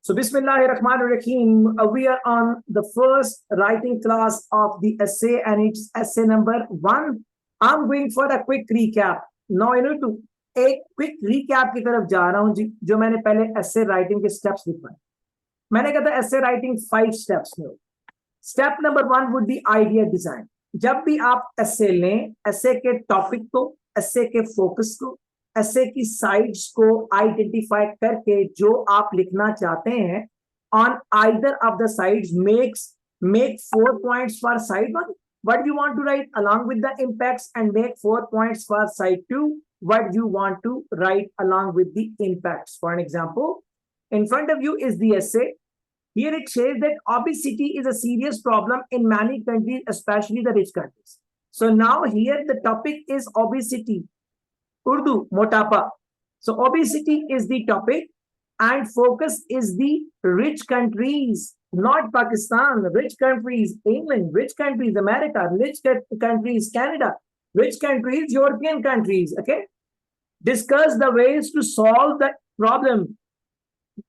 So, Bismillahirrahmanirrahim. We are on the first writing class of the essay, and it's essay number 1. I'm going for a quick recap. Now, to एक quick recap की तरफ जा रहा हूं जी, जो मैंने पहले essay writing के steps लिखवाए. मैंने कहा था essay writing 5 steps में. Step number 1 would be idea design. जब भी आप essay लें, essay के topic को, essay के focus को, essay की sides को identify करके जो आप लिखना चाहते हैं, on either of the sides make 4 points for side 1. What you want to write along with the impacts, and make 4 points for side 2. What you want to write along with the impacts. For an example, in front of you is the essay. Here it says that obesity is a serious problem in many countries, especially the rich countries. So now here the topic is obesity. Urdu, motapa. So obesity is the topic, and focus is the rich countries, not Pakistan, rich countries, England, rich countries, America, rich countries, Canada, rich countries, European countries, okay? Discuss the ways to solve the problem.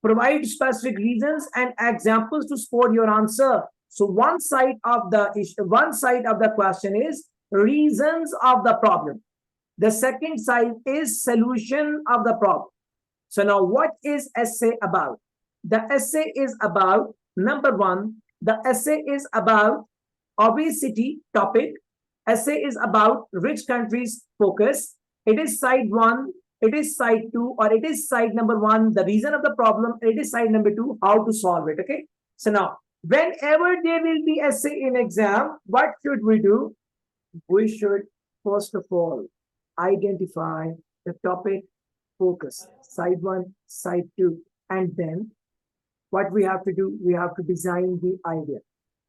Provide specific reasons and examples to support your answer. So one side of the question is reasons of the problem. The second side is solution of the problem. So now what is essay about? The essay is about, number 1, the essay is about obesity topic. Essay is about rich countries focus. It is side 1, it is side 2, or it is side number 1, the reason of the problem. It is side number 2, how to solve it. Okay. So now, whenever there will be essay in exam, what should we do? We should first of all identify the topic, focus, side 1, side 2, and then what we have to do, we have to design the idea.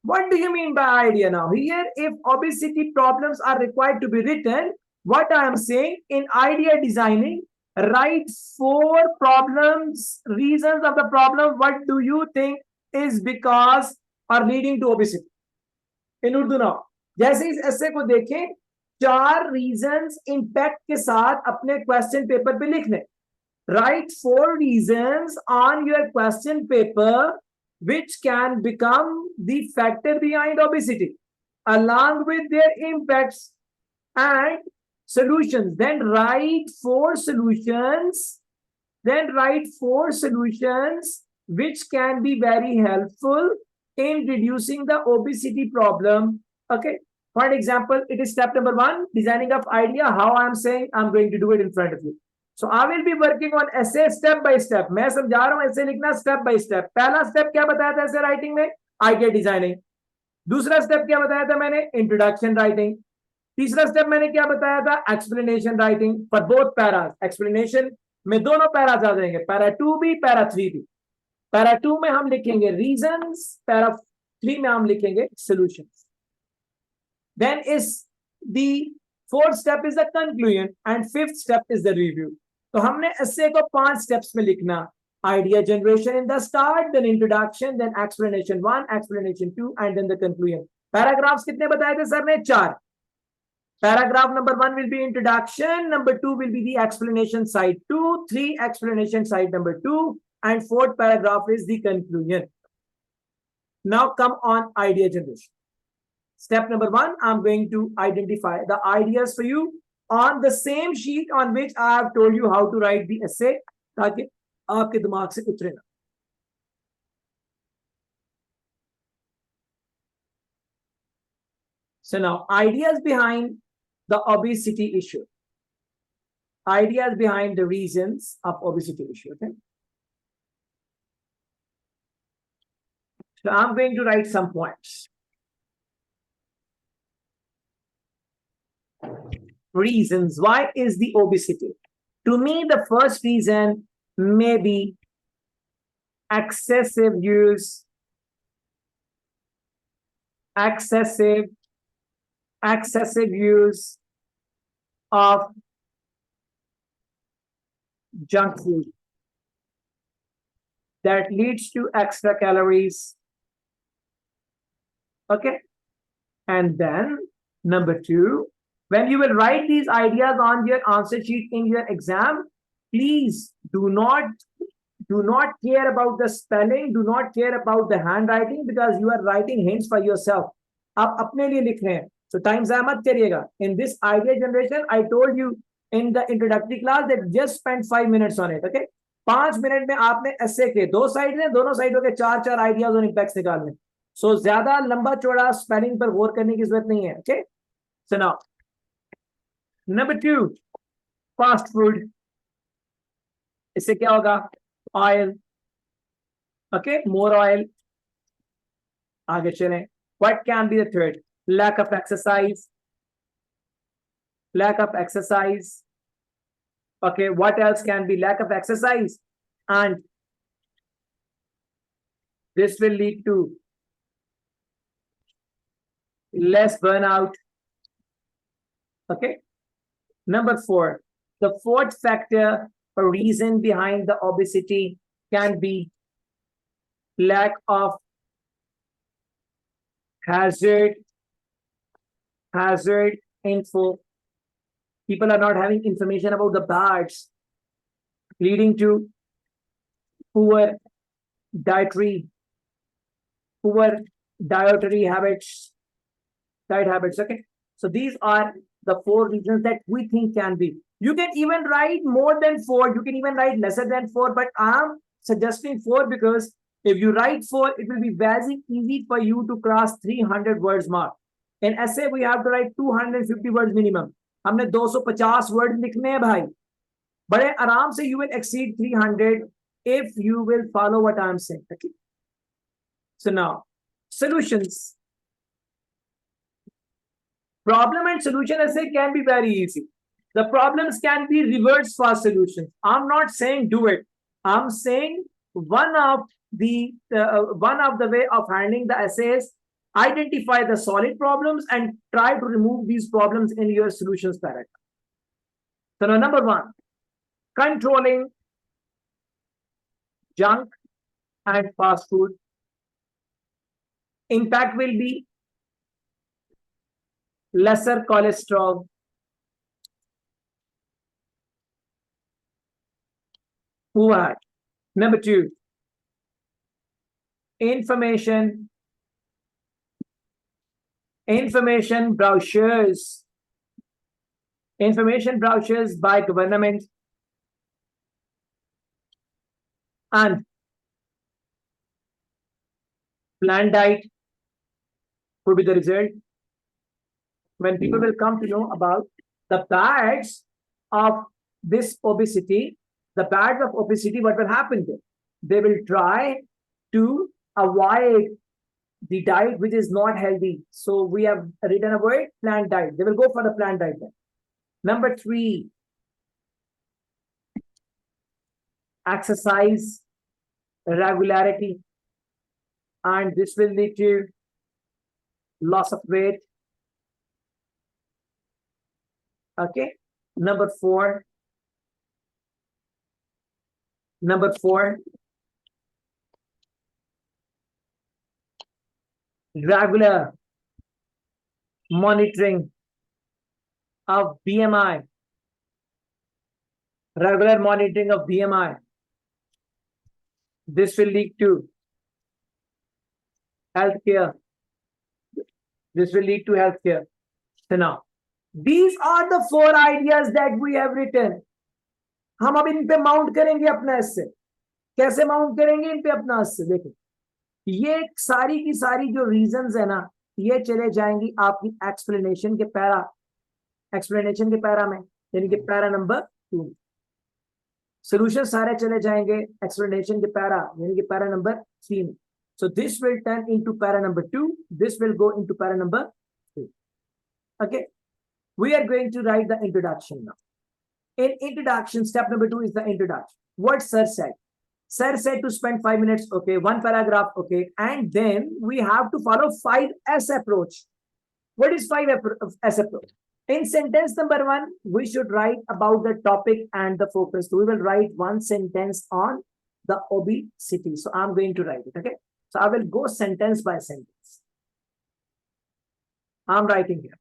What do you mean by idea now? Here, if obesity problems are required to be written, what I am saying, in idea designing, write 4 problems, reasons of the problem. What do you think is because or leading to obesity? In Urdu now, जैसे इस essay को देखें, 4 reasons impact के साथ अपने question paper पे लिखने. Write 4 reasons on your question paper which can become the factor behind obesity, along with their impacts and solutions. Then write 4 solutions. Which can be very helpful in reducing the obesity problem. Okay. For example, it is step number 1, designing of idea. How I am saying, I'm going to do it in front of you. So I will be working on essay step by step. मैं समझा रहा हूं essay लिखना step by step. पहला step क्या बताया था essay writing में? Idea designing. दूसरा step क्या बताया था मैंने? Introduction writing. तीसरा step मैंने क्या बताया था? Explanation writing for both paras. Explanation में दोनों paras आ जाएंगे. Para 2 भी, para 3 भी. Para 2 में हम लिखेंगे reasons. Para 3 में हम लिखेंगे solutions. Then is the 4th step is the conclusion, and 5th step is the review. तो हमने essay को 5 steps में लिखना. Idea generation in the start, then introduction, then explanation 1, explanation 2, and then the conclusion. Paragraphs कितने बताए थे sir ने? 4. Paragraph number 1 will be introduction, number 2 will be the explanation side 2, 3 explanation side number 2, and 4th paragraph is the conclusion. Now come on idea generation. Step number 1, I'm going to identify the ideas for you on the same sheet on which I have told you how to write the essay, ताकि आपके दिमाग से उतरे ना. So now, ideas behind the obesity issue. Ideas behind the reasons of obesity issue. Okay. So I'm going to write some points. Reasons. Why is the obesity? To me, the first reason may be excessive use of junk food that leads to extra calories. Okay. And then number 2, when you will write these ideas on your answer sheet in your exam, please do not Do not care about the spelling, do not care about the handwriting because you are writing hints for yourself. आप अपने लिए लिख रहे हैं, so time ज़ाया मत करिएगा. In this idea generation, I told you in the introductory class that just spend 5 minutes on it. Okay, 5 minute में आपने ऐसे के दो साइड में, दोनों साइडों के चार चार आइडियाज और इम्पैक्ट्स निकालने. So ज्यादा लंबा चौड़ा स्पेलिंग पर गौर करने की जरूरत नहीं है. Okay, so now number 2, fast food. इससे क्या होगा? Oil. Okay, more oil. आगे चलें. What can be the third? Lack of exercise. Lack of exercise. Okay, what else can be? Lack of exercise. And this will lead to less burnout. Okay. Number 4, the fourth factor or reason behind the obesity can be lack of hazard info. People are not having information about the bads, leading to poor dietary habits, diet habits. Okay, so these are the 4 reasons that we think can be. You can even write more than 4, you can even write lesser than 4, but I'm suggesting 4 because if you write 4, it will be very easy for you to cross 300 words mark. In essay, we have to write 250 words minimum. हमने 250 word लिखने हैं भाई. बड़े आराम से you will exceed 300 if you will follow what I'm saying. Okay. So now, solutions. Problem and solution essay can be very easy. The problems can be reverse fast solutions. I'm not saying do it. I'm saying one of the way of handling the essays, identify the solid problems and try to remove these problems in your solutions paragraph. So now number 1, controlling junk and fast food. Impact will be lesser cholesterol, poor. Number 2, information brochures by government and planned diet could be the result. When people will come to know about the bads of this obesity, what will happen there? They will try to avoid the diet which is not healthy. So we have written a word, planned diet. They will go for the planned diet then. Number 3, exercise regularity, and this will lead to loss of weight. Okay. Number 4, regular monitoring of BMI. This will lead to healthcare. So now, these are the 4 ideas that we have written. हम अब इन पे mount करेंगे अपना इससे. कैसे mount करेंगे इन पे अपना इससे? देखो, ये सारी की सारी जो रीजंस है ना, ये चले जाएंगी आपकी एक्सप्लेनेशन के पैरा में, यानी कि पैरा नंबर 2. सॉल्यूशन सारे चले जाएंगे एक्सप्लेनेशन के पैरा, यानी कि पैरा नंबर 3 में. So this will turn into para number 2. This will go into para number 3. Okay. We are going to write the introduction now. In introduction, step number 2 is the introduction. What sir said? Sir said to spend 5 minutes. Okay. 1 paragraph. Okay. And then we have to follow 5S approach. What is 5S approach? In sentence number 1, we should write about the topic and the focus. So we will write 1 sentence on the obesity. So I'm going to write it. Okay. So I will go sentence by sentence. I'm writing here.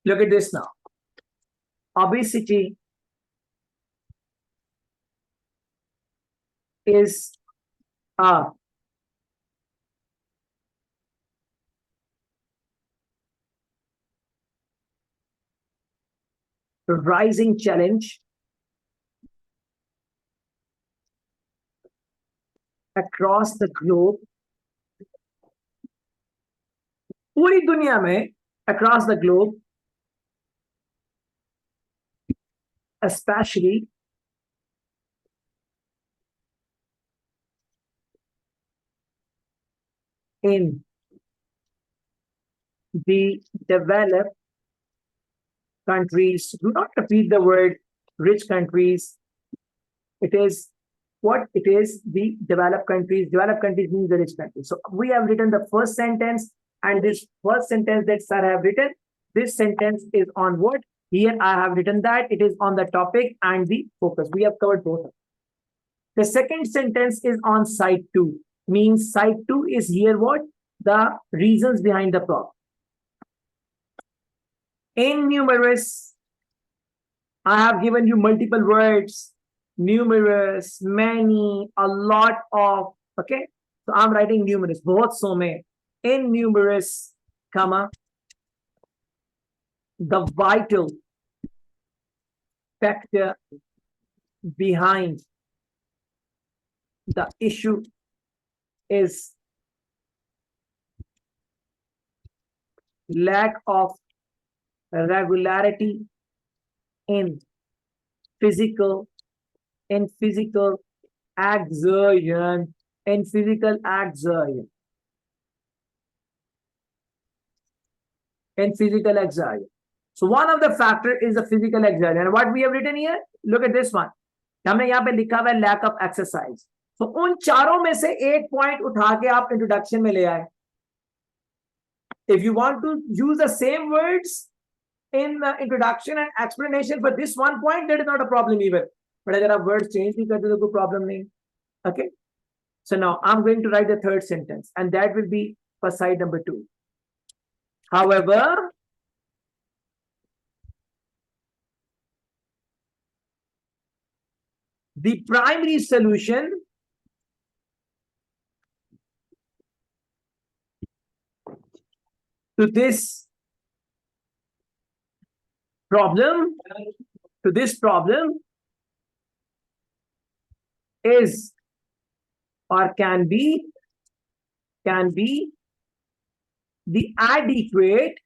Look at this now. Obesity is a rising challenge across the globe. पूरी दुनिया में, across the globe, especially in the developed countries. Do not repeat the word rich countries. It is what it is, the developed countries. Developed countries means the rich countries. So we have written the first sentence, and this first sentence that sir have written, this sentence is on what? Here I have written that it is on the topic and the focus. We have covered both. The second sentence is on side 2. Means side 2 is here what? The reasons behind the problem. In numerous, I have given you multiple words. Numerous, many, a lot of. Okay. So I'm writing numerous. बहुत so में. In numerous, comma, the vital factor behind the issue is lack of regularity in physical exertion. In physical exertion. In physical exertion. So one of the factor is the physical exertion. And what we have written here, look at this one. हमने यहाँ पे लिखा हुआ है lack of exercise. So उन चारों में से एक पॉइंट उठा के आप इंट्रोडक्शन में ले आए. If you want to use the same words in the introduction and explanation for this one point, that is not a problem even. But अगर आप words change नहीं करते तो कोई problem नहीं. Okay. So now I'm going to write the third sentence, and that will be for side number 2. However, the primary solution to this problem is or can be the adequate,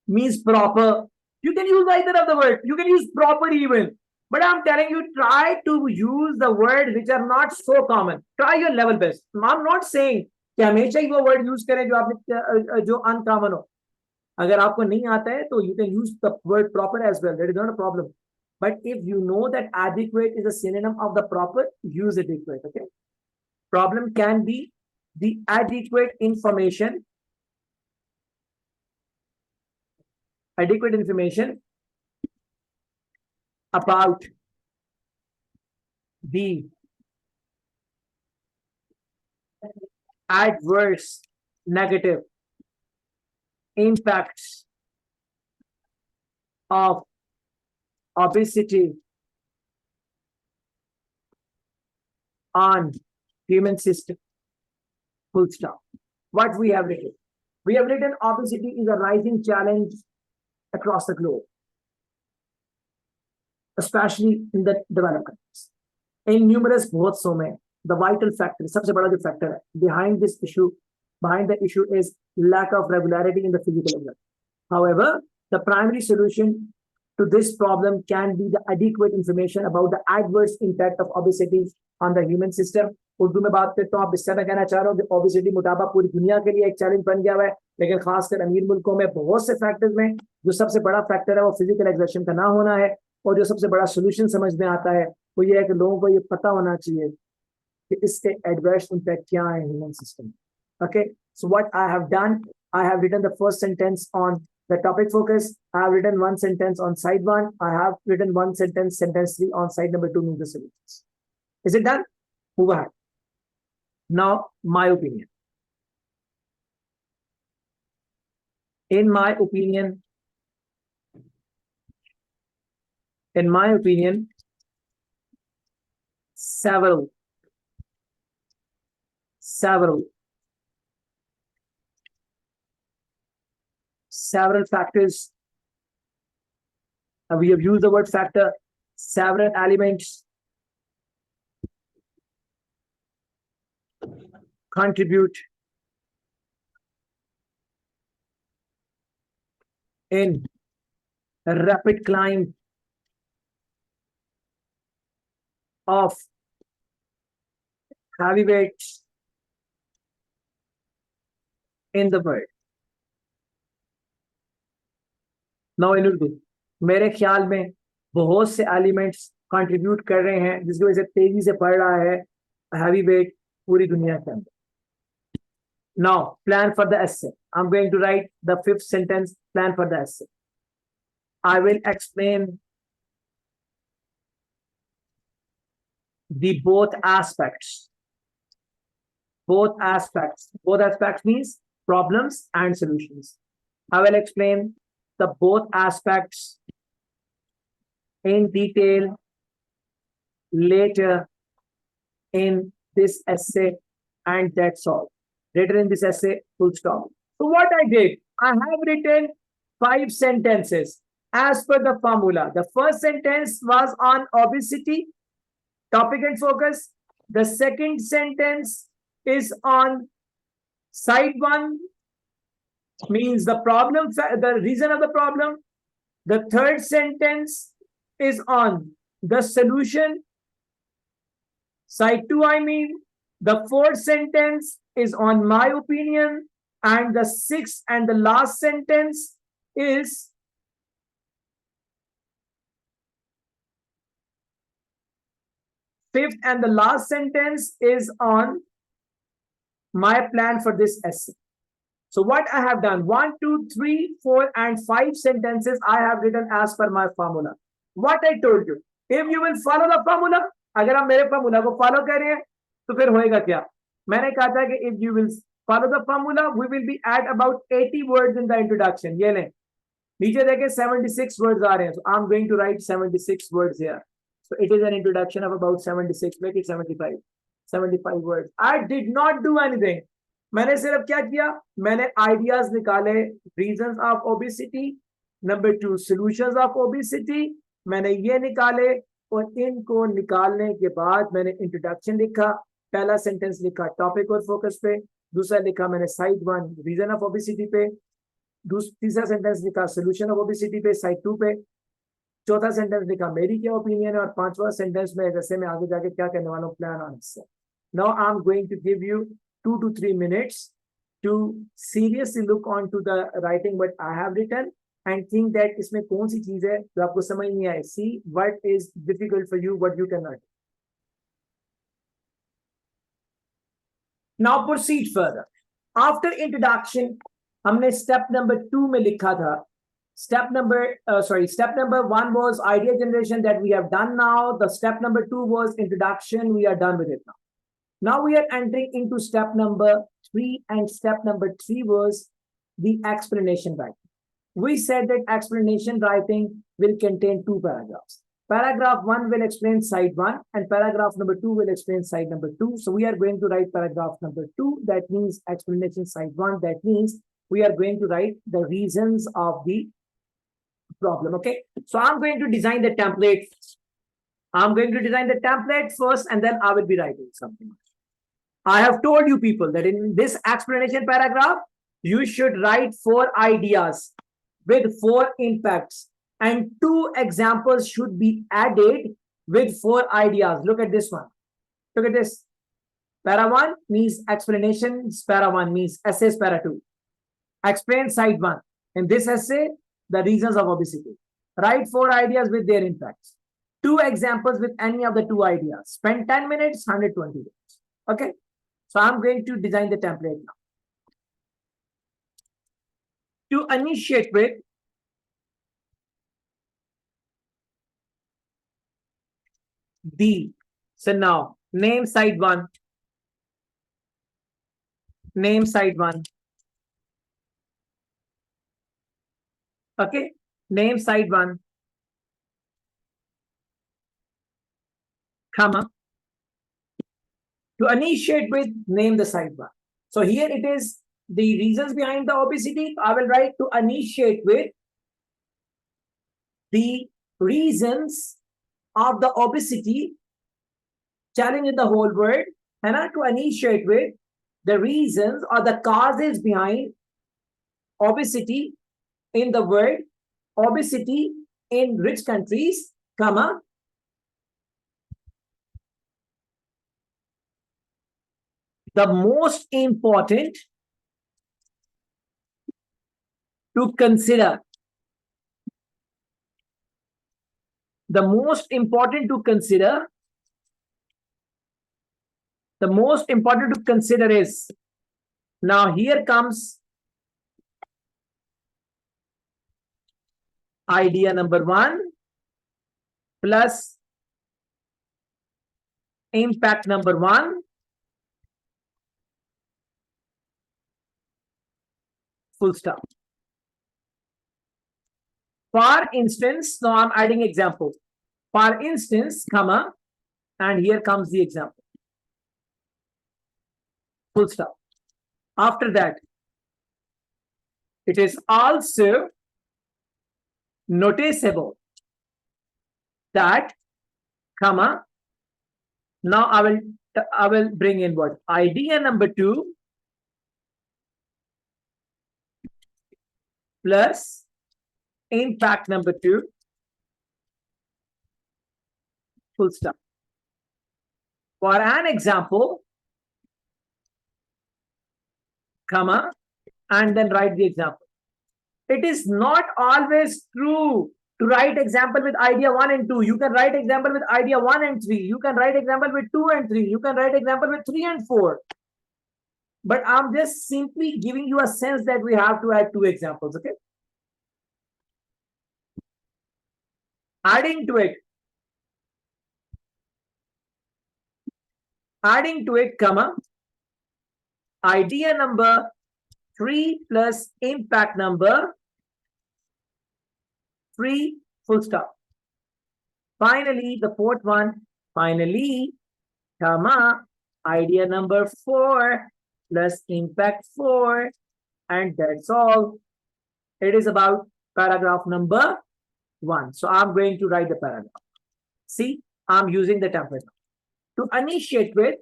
means proper. You can use either of the word. You can use proper even. But I'm telling you, try to use the words which are not so common. Try your level best. I'm not saying कि हमेशा ही वो word use करें जो आपने जो uncommon हो. अगर आपको नहीं आता है तो you can use the word proper as well. That is not a problem. But if you know that adequate is a synonym of the proper, use adequate. Okay. Problem can be the adequate information about the adverse negative impacts of obesity on human system. Full stop. What we have written? We have written obesity is a rising challenge across the globe, especially in the developed countries. In numerous बहुत so में, the vital factor, सबसे बड़ा जो factor है behind the issue is lack of regularity in the physical exertion. However, the primary solution to this problem can be the adequate information about the adverse impact of obesity on the human system. Urdu में बात करता हूँ, आप इससे मैं कहना चाह रहा हूँ कि ओबेसिटी मोटापा पूरी दुनिया के लिए एक चैलेंज बन गया हुआ है, लेकिन खासकर अमीर मुल्कों में बहुत से फैक्टर्स में जो सबसे बड़ा फैक्टर है वो फिजिकल एक्सर्शन का ना होना है, और जो सबसे बड़ा सोल्यूशन समझ में आता है वो ये है कि लोगों को ये पता होना चाहिए कि इसके एडवर्स इम्पैक्ट क्या है human system. Okay, so what I have done, I have written the first sentence on the topic focus. I have written one sentence on side 1. I have written one sentence 3 on side number 2, means the solutions. Is it done? Move ahead. Now, my opinion. In my opinion, several factors. We have used the word factor. Several elements contribute in a rapid climb of heavyweights in the world. Now in Urdu, मेरे ख्याल में बहुत से elements contribute कर रहे हैं जिसकी वजह से तेजी से बढ़ रहा है हैवी वेट पूरी दुनिया के अंदर. Now plan for the essay. I'm going to write the 5th sentence. Plan for the essay. I will explain the both aspects. Both aspects means problems and solutions. I will explain the both aspects in detail later in this essay, and that's all. Later in this essay, full stop. So what I did, I have written 5 sentences as per the formula. The first sentence was on obesity, topic and focus. The second sentence is on side 1, means the problem, the reason of the problem. The third sentence is on the solution, side 2 I mean. The fourth sentence is on my opinion, and the sixth and the last sentence is on my plan for this essay. So what I have done, 1, 2, 3, 4, and 5 sentences I have written as per my formula. What I told you, if you will follow the formula, अगर आप मेरे formula को follow कर रहे हैं तो फिर होएगा क्या? मैंने कहा था कि if you will follow the formula, we will be at about 80 words in the introduction. ये लें, नीचे देखें 76 words आ रहे हैं. So I'm going to write 76 words here. So it is an introduction of about 76. Make it 75 words. I did not do anything. मैंने सिर्फ क्या किया? मैंने ideas निकाले, reasons of obesity, number 2 solutions of obesity. मैंने ये निकाले और इनको निकालने के बाद मैंने इंट्रोडक्शन लिखा. पहला सेंटेंस लिखा टॉपिक और फोकस पे, दूसरा लिखा मैंने साइड 1 रीजन ऑफ ओबेसिटी पे, तीसरा सेंटेंस लिखा सोल्यूशन ऑफ ओबेसिटी पे साइड 2 पे, चौथा सेंटेंस लिखा मेरी क्या ओपिनियन है, और पांचवा सेंटेंस में जैसे मैं आगे जाके क्या करने वाला हूँ, plan answer. Now I am going to give you 2 to 3 minutes to seriously look on to the writing what I have written and think that इसमें कौन सी चीज है जो आपको समझ नहीं आए. See what is difficult for you, what you cannot. Now proceed further. After introduction, हमने step number 2 में लिखा था. Step number 1 was idea generation that we have done now. The step number 2 was introduction. We are done with it now. Now we are entering into step number 3, and step number 3 was the explanation writing. We said that explanation writing will contain 2 paragraphs. Paragraph 1 will explain side 1 and paragraph number 2 will explain side number 2. So we are going to write paragraph number 2. That means explanation side 1. That means we are going to write the reasons of the problem. Okay. So I'm going to design the template. I'm going to design the template first and then I will be writing something. I have told you people that in this explanation paragraph, you should write 4 ideas with 4 impacts. And 2 examples should be added with 4 ideas. Look at this one. Look at this. Para 1 means explanations. Para 1 means essays. Para 2. Explain side 1. In this essay, the reasons of obesity. Write 4 ideas with their impacts. 2 examples with any of the 2 ideas. Spend 10 minutes, 120 minutes. Okay. So I'm going to design the template now. To initiate with, so now name side 1, Okay, name side 1, comma. To initiate with, name the side 1. So here it is the reasons behind the obesity. I will write to initiate with the reasons of the obesity challenging the whole world, and to initiate with the reasons or the causes behind obesity in the world, obesity in rich countries, comma, the most important to consider, the most important to consider, the most important to consider is, now here comes idea number 1 plus impact number 1, full stop. For instance, now I'm adding example. For instance, comma, and here comes the example. Full stop. After that, it is also noticeable that, comma, now I will bring in what? Idea number 2 plus impact number 2, full stop. For an example, comma, and then write the example. It is not always true to write example with idea 1 and 2. You can write example with idea 1 and 3. You can write example with 2 and 3. You can write example with 3 and 4. But I'm just simply giving you a sense that we have to add 2 examples, okay? Adding to it, comma, idea number 3 plus impact number 3, full stop. Finally, the fourth one, finally, comma, idea number 4 plus impact 4, and that's all. It is about paragraph number 1. So I'm going to write the paragraph. See, I'm using the template. To initiate with,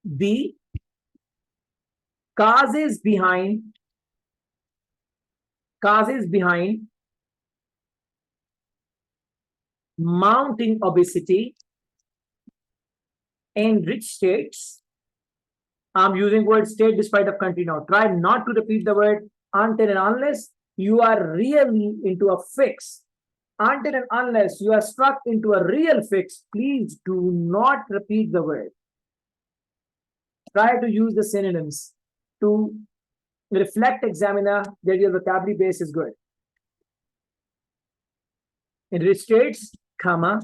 the causes behind mounting obesity in rich states. I'm using word state despite of country now. Try not to repeat the word until and unless you are really into a fix. Until and unless you are struck into a real fix, please do not repeat the word. Try to use the synonyms to reflect examiner that your vocabulary base is good. In rich states, comma,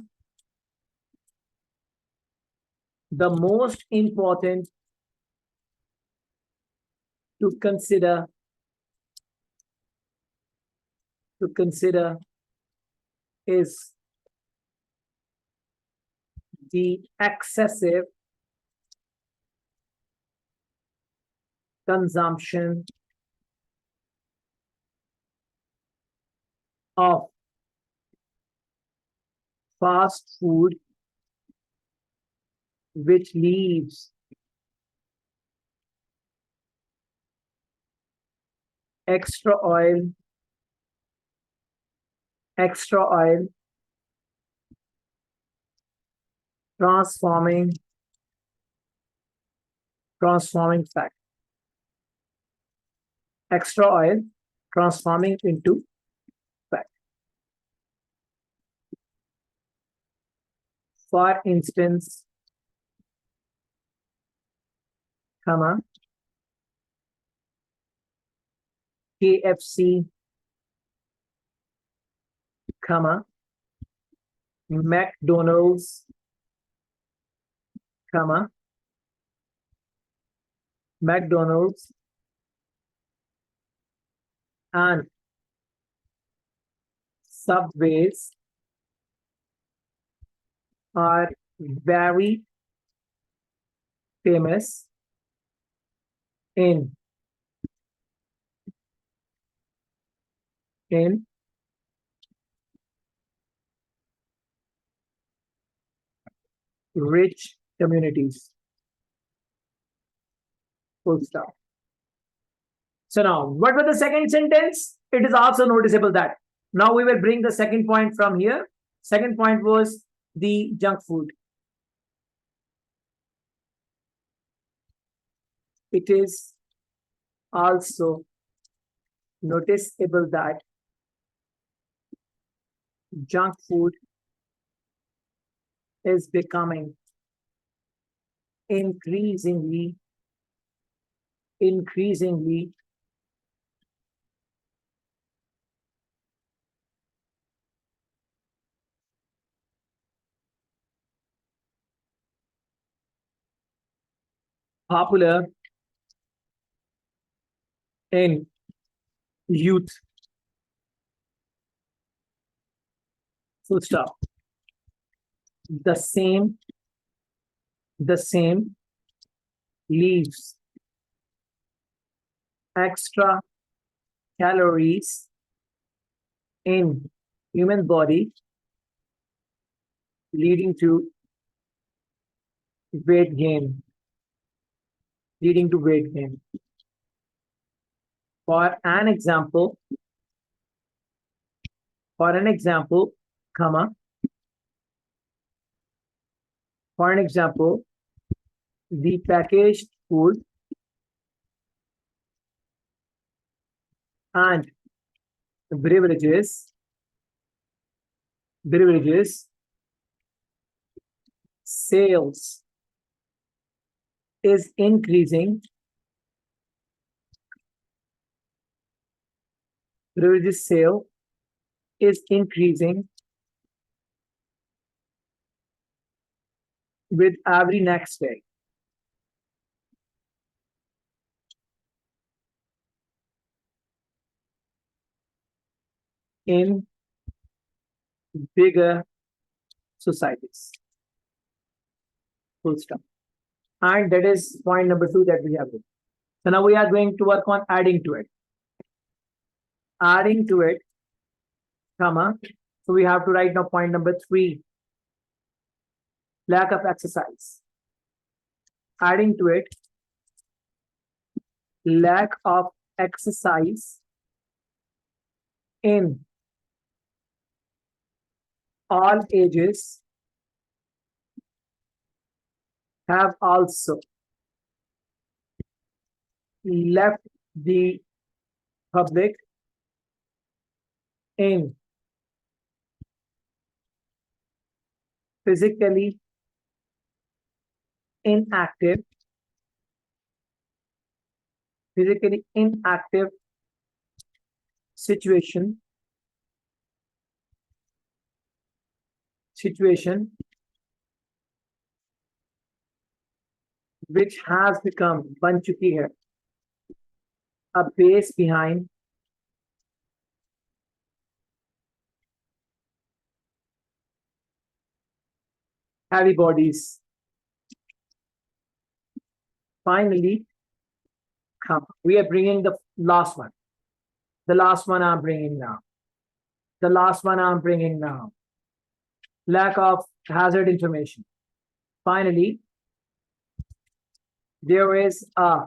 the most important to consider is the excessive consumption of fast food, which leaves extra oil, transforming fat. Extra oil transforming into fat. For instance, comma, KFC, comma, McDonald's, comma, McDonald's and Subways are very famous in in rich communities. Full stop. So now, what was the second sentence? It is also noticeable that now we will bring the second point from here. Second point was the junk food. It is also noticeable that junk food is becoming increasingly popular in youth. Full stop. The same leaves extra calories in human body, leading to weight gain. For an example, comma, for an example, the packaged food and beverages sales is increasing. Beverages sale is increasing with every next day. In bigger societies. Full stop. And that is point number 2 that we have. So now we are going to work on adding to it. Adding to it, comma. So we have to write now point number 3. Lack of exercise. Adding to it, lack of exercise in all ages have also left the public in physically inactive situation which has become बन चुकी है a base behind heavy bodies. Finally, we are bringing the last one. The last one I'm bringing now. Lack of hazard information. Finally, there is a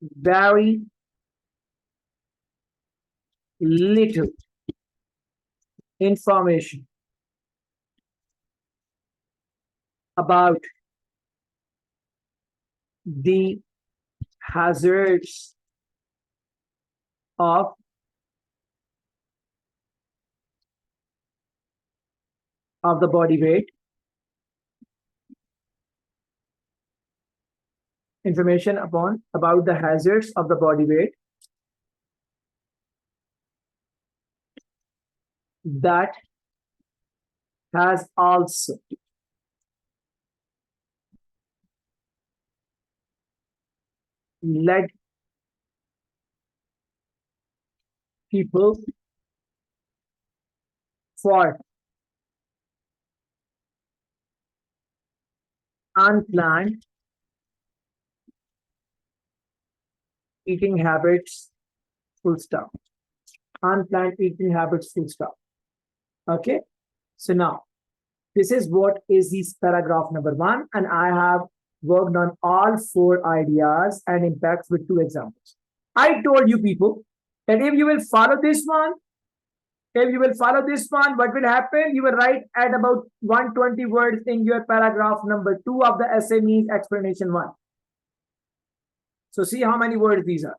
very little information about the hazards of the body weight. Information about the hazards of the body weight that has also led people for unplanned eating habits, full stop. Unplanned eating habits, full stop. Okay. So now, this is what is this paragraph number 1, and I have worked on all 4 ideas and impacts with 2 examples. I told you people that if you will follow this one, what will happen? You will write at about 120 words in your paragraph number 2 of the essay, means explanation 1. So see how many words these are.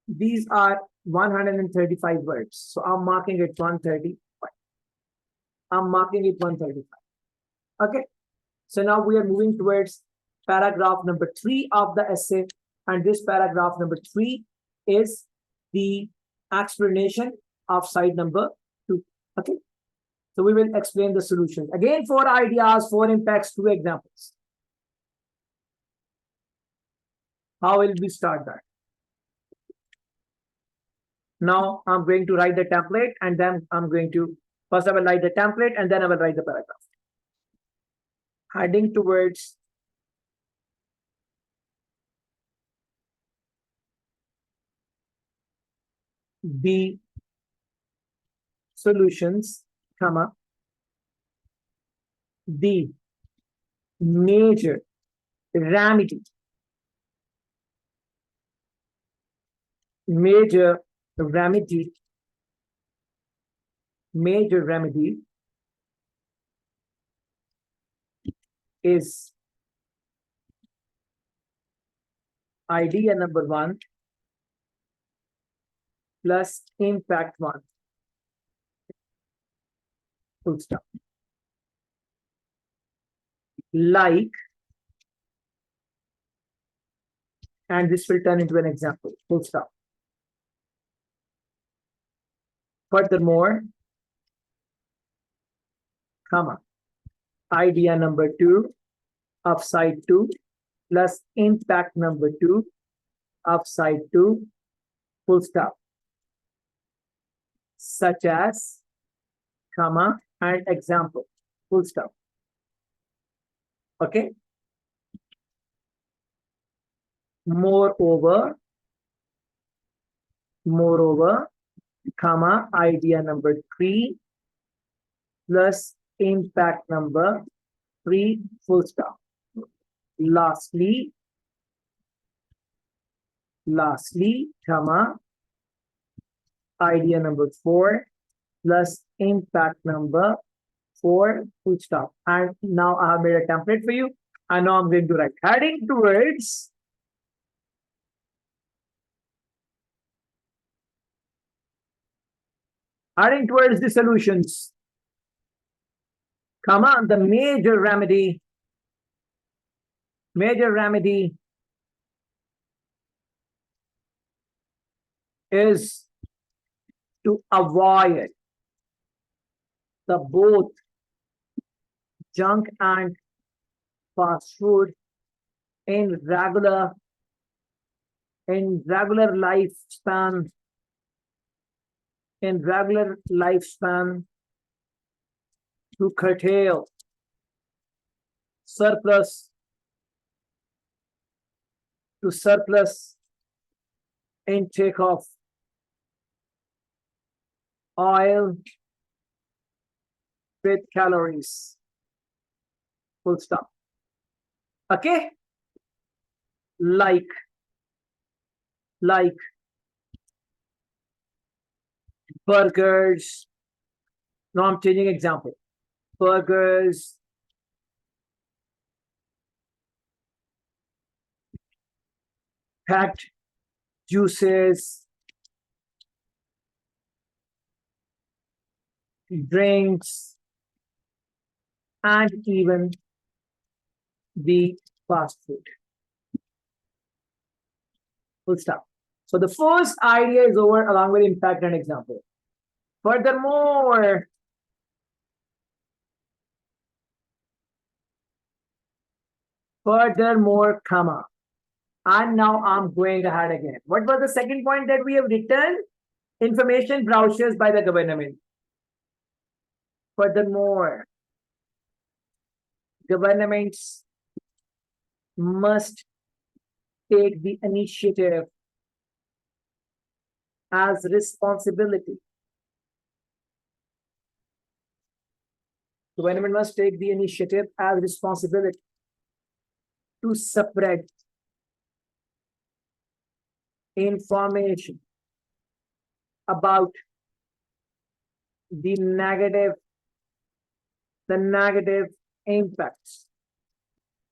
These are 135 words. So I'm marking it 135. I'm marking it 135. Okay. So now we are moving towards paragraph number 3 of the essay. And this paragraph number 3 is the explanation of side number 2. Okay. So we will explain the solution. Again, 4 ideas, 4 impacts, 2 examples. How will we start that? Now I'm going to write the template, and then I'm going to, first I will write the template and then I will write the paragraph. Heading towards the solutions, comma, the major remedy, major remedy is idea number 1 plus impact 1. Full stop. Like, and this will turn into an example. Full stop. Furthermore, comma, idea number 2 of side 2 plus impact number 2 of side 2, full stop. Such as, comma, and example, full stop. Okay. Moreover, comma, idea number 3 plus impact number 3, full stop. Lastly, comma, idea number 4 plus impact number 4, full stop. And now I have made a template for you. And now I'm going to write heading towards the solutions, comma, the major remedy is to avoid the both junk and fast food in regular lifespan, to curtail surplus intake of oil with calories, full stop. Okay. Like burgers. Now I'm changing example. Burgers, packed juices, drinks, and even the fast food. Full stop. So the first idea is over along with impact and example. Furthermore, comma, And now I'm going ahead again. What was the second point that we have written? Information brochures by the government. Furthermore, governments must take the initiative as responsibility. Government must take the initiative as responsibility to spread information about the negative impacts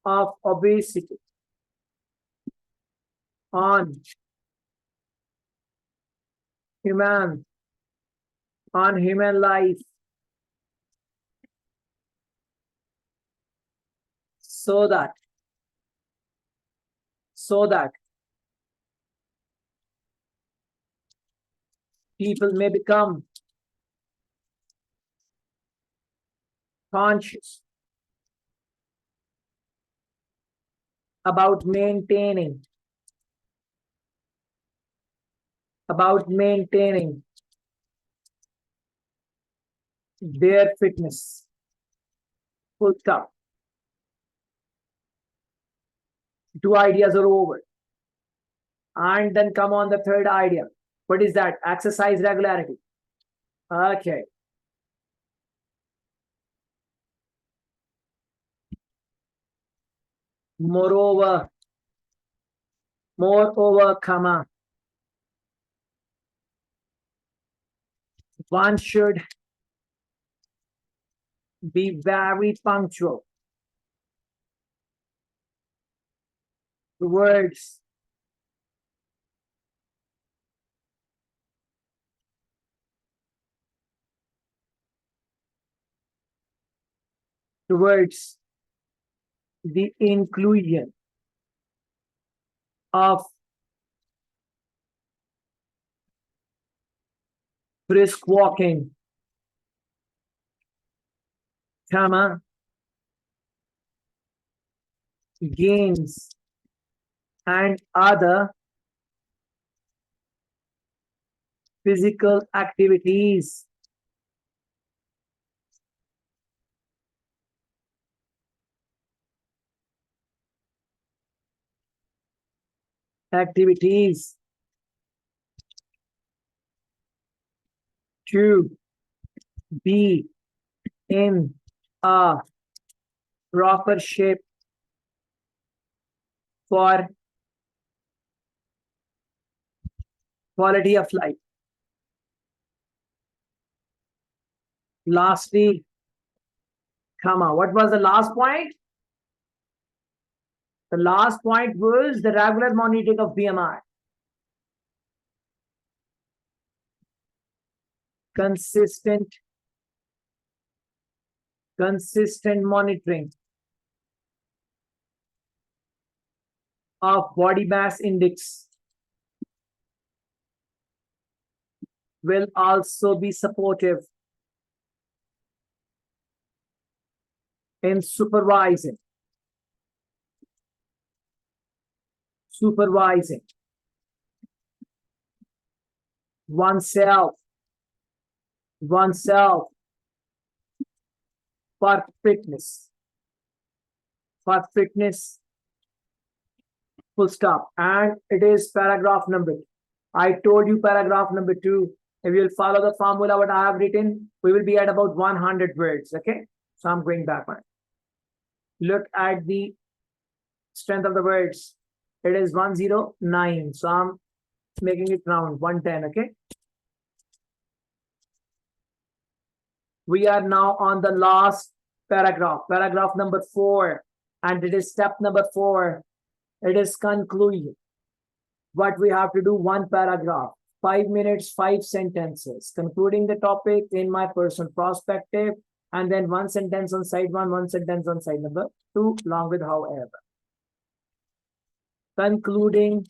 of obesity on human life, so that people may become conscious about maintaining their fitness. Full stop. Two ideas are over. And then come on the third idea. What is that? Exercise regularity. Okay. Moreover, comma, one should be very punctual towards the inclusion of brisk walking, comma, games, and other physical activities. To be in a proper shape for quality of life. Lastly, comma, what was the last point? The last point was the regular monitoring of BMI. Consistent monitoring of body mass index will also be supportive in supervising oneself for fitness, full stop. And it is paragraph number 2. I told you paragraph number 2. If you'll follow the formula what I have written, we will be at about 100 words. Okay, so I'm going back on. Look at the strength of the words. It is 109. So I'm making it round 110. Okay. We are now on the last paragraph, paragraph number 4, and it is step number 4. It is conclusion. What we have to do, one paragraph, 5 minutes, 5 sentences, concluding the topic in my personal perspective, and then one sentence on side 1, one sentence on side number 2, along with however. Concluding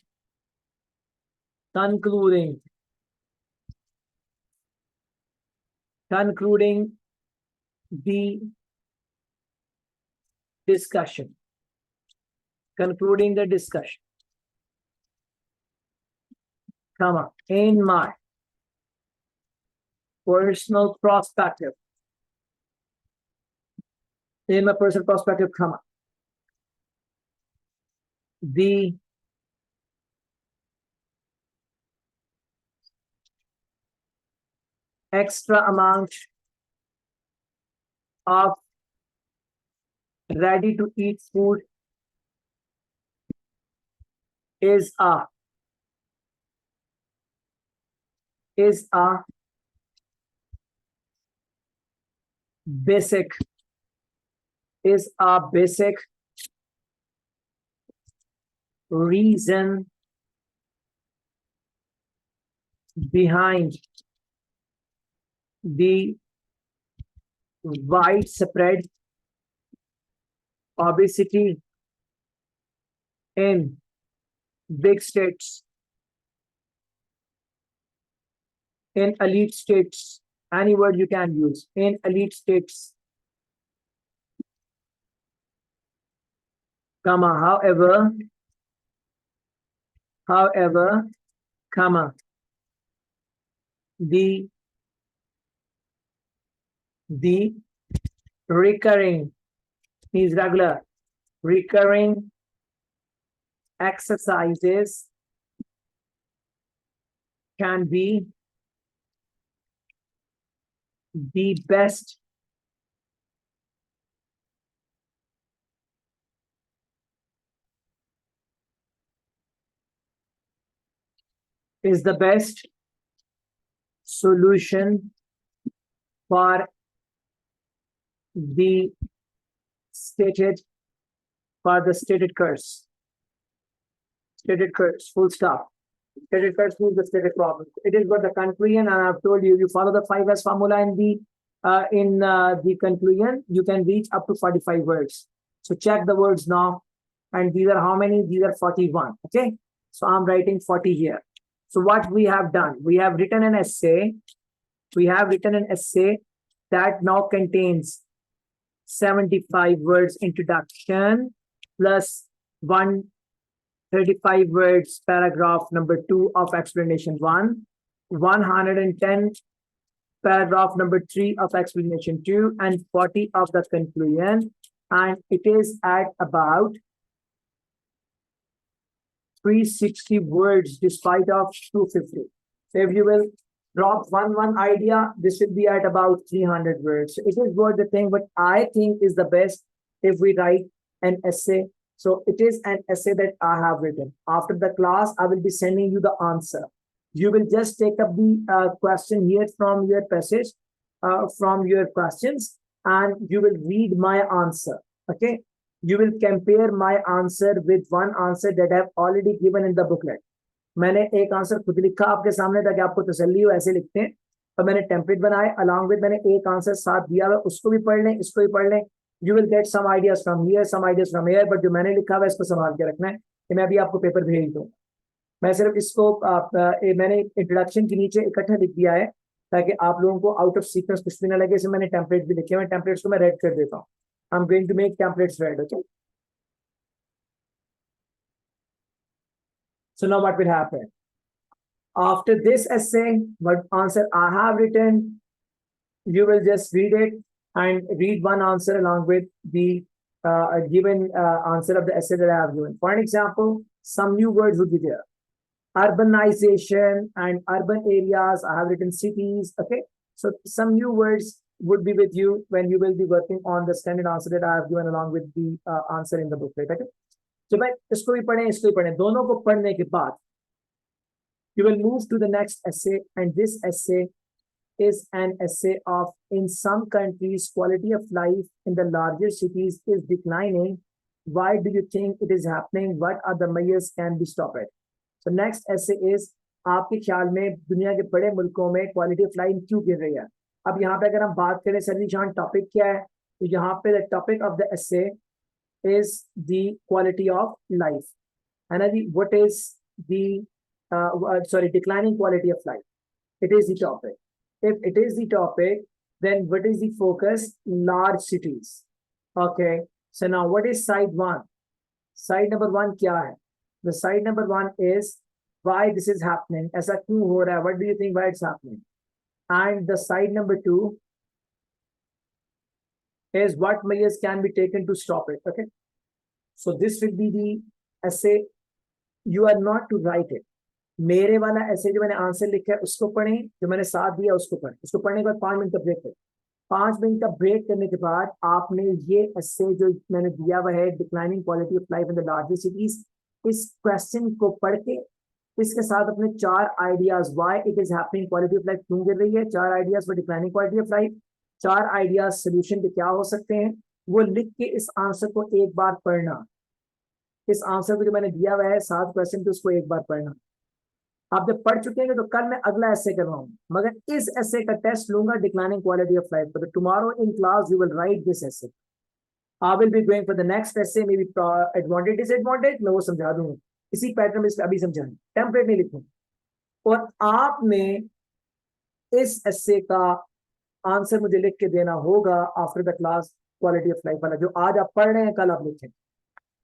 the discussion. comma, in my personal perspective, in my personal perspective, comma, the extra amount of ready to eat food is a basic reason behind the widespread obesity in big states, in elite states. Any word you can use. In elite states, comma, however, comma, the recurring is regular, recurring exercises can be the best is the best solution for the stated curse. Stated curse, full stop. Stated curse means the stated problem. It is got the conclusion, and I've told you, you follow the 5S formula in the conclusion, you can reach up to 45 words. So check the words now. And these are how many? These are 41. Okay. So I'm writing 40 here. So what we have done, we have written an essay. We have written an essay that now contains 75 words introduction plus 135 words paragraph number 2 of explanation 1, 110 paragraph number 3 of explanation 2, and 40 of the conclusion. And it is at about 360 words despite of 250. So if you will drop one idea, this will be at about 300 words. So it is what the thing, but I think is the best if we write an essay. So it is an essay that I have written. After the class, I will be sending you the answer. You will just take up the question here from your passage, from your questions, and you will read my answer. Okay. You will compare my answer with one answer that I have already given in the booklet. मैंने एक answer खुद लिखा आपके सामने ताकि आपको तसल्ली हो, ऐसे लिखते हैं। और मैंने टेम्पलेट बनाए along with मैंने एक आंसर साथ दिया हुआ, उसको भी पढ़ लें, इसको भी पढ़ लें। You will get some ideas from here, some ideas from here, but जो मैंने लिखा हुआ इसको संभाल के रखना है कि मैं अभी आपको पेपर भेज दूँ। मैं सिर्फ इसको मैंने इंट्रोडक्शन के नीचे इकट्ठा लिख दिया है ताकि आप लोगों को आउट ऑफ सीक्वेंस कुछ भी ना लगे। इसमें मैंने टेम्पलेट भी लिखे हुए, टेम्पलेट्स को मैं रेड कर देता हूँ। I'm going to make templates red, okay? So now what will happen? After this essay, what answer I have written, you will just read it and read one answer along with the given answer of the essay that I have given. For an example, some new words would be there. Urbanization and urban areas, I have written cities, okay? So some new words would be with you when you will be working on the standard answer that I have given along with the answer in the booklet, okay? So भाई इसको भी पढ़ें, इसको भी पढ़ें, दोनों को पढ़ने के बाद you will move to the next essay, and this essay is an essay of, in some countries, quality of life in the larger cities is declining. Why do you think it is happening? What are the measures can be stopped? So next essay is, आपके ख्याल में दुनिया के बड़े मुल्कों में quality of life क्यों गिर रही है? अब यहाँ पे अगर हम बात करें सर ज़ीशान टॉपिक क्या है, तो यहाँ पे the topic of the essay is the quality of life, है ना जी? What is the declining quality of life, it is the topic. If it is the topic, then what is the focus? Large cities. Okay. So now what is side one? Side number one क्या है? The side number one is why this is happening, ऐसा क्यों हो रहा है, what do you think why it's happening, and the side number 2 is what measures can be taken to stop it. Okay, so this will be the essay. You are not to write it. मेरे वाला ऐसे जो मैंने answer लिखा है उसको पढ़ें, जो मैंने साथ दिया उसको पढ़ें, उसको पढ़ने के बाद 5 मिनट का ब्रेक करें। 5 मिनट का ब्रेक करने के बाद आपने ये ऐसे जो मैंने दिया हुआ है, declining quality of life in the largest cities, इस क्वेश्चन को पढ़ के इसके साथ अपने 4 ideas, why it is happening, quality of life क्यों गिर रही है, 4 ideas for declining quality of life, 4 ideas solution के क्या हो सकते हैं, वो लिख के इस आंसर को एक बार पढ़ना। इस आंसर को जो मैंने दिया हुआ है 7 क्वेश्चन पे, उसको एक बार पढ़ना। आप जब पढ़ चुके हैं तो कल मैं अगला ऐसे करवाऊंगा, मगर इस ऐसे का टेस्ट लूंगा डिक्लाइनिंग क्वालिटी ऑफ लाइफ पर। Tomorrow in class you will write this essay. I will be going for the next essay, may be advantage disadvantage मैं वो समझा दूंगा इसी पैटर्न में, अभी समझाएं, टेम्पलेट नहीं लिखूंगा। और आपने इस ऐसे का आंसर मुझे लिख के देना होगा after the class, quality of life वाला जो आज आप पढ़ रहे हैं कल आप लिखें।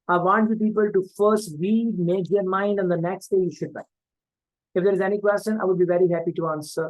I want you people to first read, make your mind, and the next day you should write. If there is any question, I would be very happy to answer.